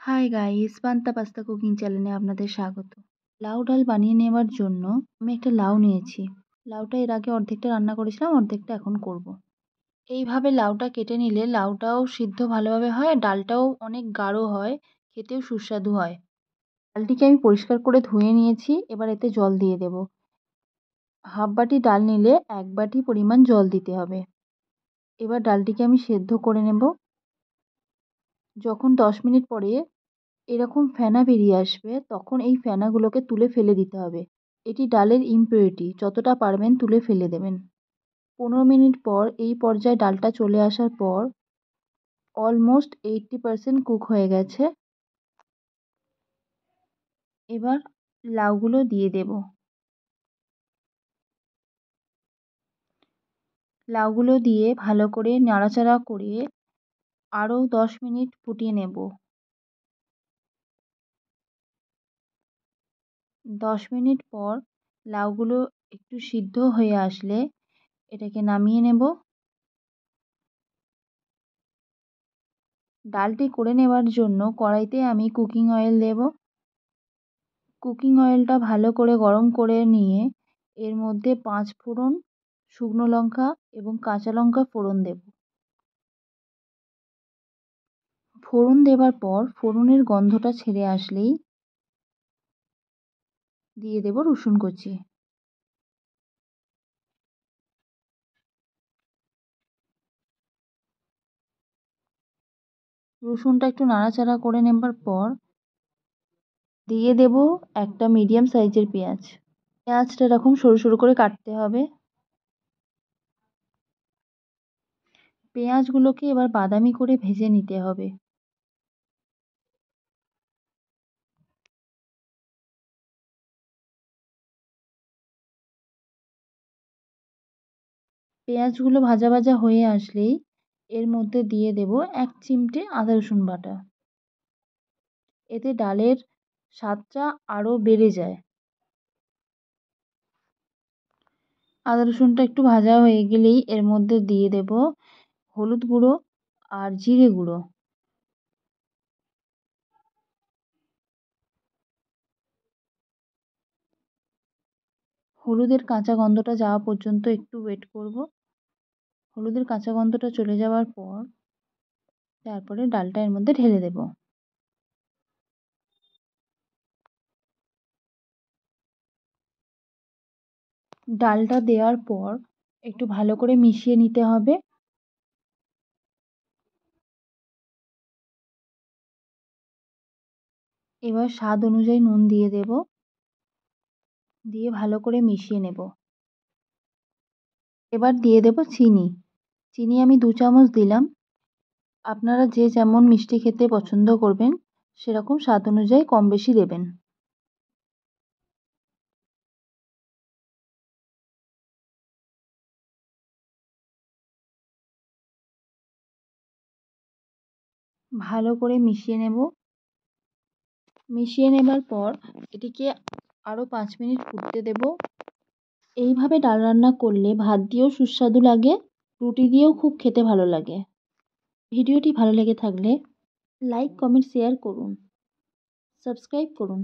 Hi guys, পান্তা pasta cooking চ্যানেলে আপনাদের স্বাগত। লাউ ডাল বানিয়ে নেওয়ার জন্য আমি একটা লাউ নিয়েছি। লাউটা এর আগে অর্ধেকটা রান্না করেছিলাম, অর্ধেকটা এখন করব। এইভাবে লাউটা কেটে নিলে লাউটাও সিদ্ধ ভালোভাবে হয় আর ডালটাও অনেক গাঢ় হয়, খেতেও সুস্বাদু হয়। ডালটিকে আমি পরিষ্কার করে ধুয়ে নিয়েছি, এবার এতে জল দিয়ে দেব। হাফ বাটি ডাল নিলে 1 বাটি পরিমাণ জল দিতে হবে। এবার ডালটিকে আমি সেদ্ধ করে নেব। যখন 10 মিনিট পরে এরকম ফেনা বেরিয়ে আসবে তখন এই ফেনাগুলোকে তুলে ফেলে দিতে হবে। এটি ডালের ইমপিউরিটি, যতটা পারবেন তুলে ফেলে দেবেন। 15 মিনিট পর এই পর্যায়ে ডালটা চলে আসার পর অলমোস্ট 80% কুক হয়ে গেছে। এবার লাউগুলো দিয়ে দেব। লাউগুলো দিয়ে ভালো করে নাড়াচাড়া করে আরও 10 মিনিট ফুটিয়ে নেব। 10 মিনিট পর লাউগুলো একটু সিদ্ধ হয়ে আসলে এটাকে নামিয়ে নেব। ডালটি করে নেওয়ার জন্য কড়াইতে আমি কুকিং অয়েল দেব। কুকিং অয়েলটা ভালো করে গরম করে নিয়ে এর মধ্যে 5 ফোড়ন, শুকনো লঙ্কা এবং কাঁচা লঙ্কা ফোড়ন দেব। ফোড়ন দেবার পর ফোড়নের গন্ধটা ছেড়ে আসলেই দিয়ে দেব রসুন কুচি। রসুনটা একটু নাড়াচাড়া করে নেবার পর দিয়ে দেব একটা মিডিয়াম সাইজের পেঁয়াজ। পেঁয়াজটা এরকম সরু সরু করে কাটতে হবে। পেঁয়াজগুলোকে এবার বাদামি করে ভেজে নিতে হবে। পেঁয়াজগুলো ভাজা ভাজা হয়ে আসলেই এর মধ্যে দিয়ে দেব 1 চিমটে আদা রসুন বাটা। এতে ডালের স্বাদটা আরও বেড়ে যায়। আদা রসুনটা একটু ভাজা হয়ে গেলেই এর মধ্যে দিয়ে দেব হলুদ গুঁড়ো আর জিরে গুঁড়ো। হলুদের কাঁচা গন্ধটা যাওয়া পর্যন্ত একটু ওয়েট করব। হলুদের কাঁচা গন্ধটা চলে যাওয়ার পর তারপরে ডালটা এর মধ্যে ঢেলে দেব। ডালটা দেওয়ার পর একটু ভালো করে মিশিয়ে নিতে হবে। এবার স্বাদ অনুযায়ী নুন দিয়ে দেব, দিয়ে ভালো করে মিশিয়ে নেব। এবার দিয়ে দেব চিনি। চিনি আমি 2 চামচ দিলাম। আপনারা যে যেমন মিষ্টি খেতে পছন্দ করবেন সেরকম স্বাদ অনুযায়ী কম বেশি দেবেন। ভালো করে মিশিয়ে নেব। মিশিয়ে নেবার পর এটিকে আরও 5 মিনিট ফুটতে দেব। এইভাবে ডাল রান্না করলে ভাত দিয়েও সুস্বাদু লাগে, রুটি দিয়েও খুব খেতে ভালো লাগে। ভিডিওটি ভালো লেগে থাকলে লাইক, কমেন্ট, শেয়ার করুন, সাবস্ক্রাইব করুন।